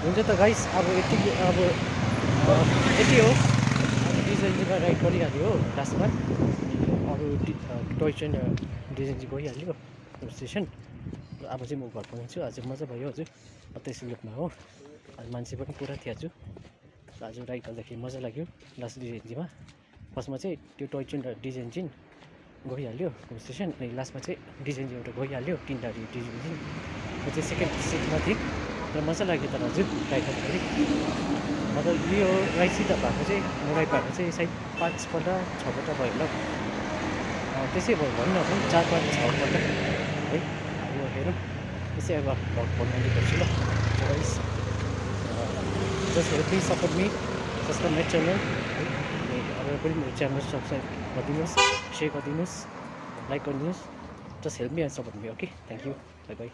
हुन्छ त गाइस अब यति अब यति हो। डिजेन्जीमा राइड गरिहाल्यो हो लास्टमा। अरू टोय ट्रेन डिजेन्जी गइहाल्यो स्टेसन। अब चाहिँ म घर पुग्छु। आज मजा भयो हजुर त्यसै लुकमा हो। आज मान्छे पनि पुरा थियो आज राइड गर्दाखेरि मजा लाग्यो लास्ट डिजेन्जीमा। फर्स्टमा चाहिँ त्यो टोय ट्रेन र डिजेन्जी गइहाल्यो स्टेसन। अनि लास्टमा चाहिँ डिजेन्जी एउटा गइहाल्यो तिनवटा डिजेन्जी। म चाहिँ सेकेन्ड सिटमा थिएँ र मजा लाग्यो तर हजुर राइड गर्दाखेरि। मतलब यो राइड सिधा भएको चाहिँ म राइड भएको चाहिँ सायद 5 पल्ट 6 पल्ट भयो होला। त्यसै भयो भन्न अब 4 5 6 पल्ट है। अब हेरौँ त्यसै अब भ्लग बनाउने गर्छु ल। Just help me support me subscribe my channel है। अरू पनि मेरो च्यानल सब्सक्राइब गरिदिनुहोस्, सेयर गरिदिनुहोस्, लाइक गरिदिनुहोस्। Just help me and support me. Okay thank you, by by.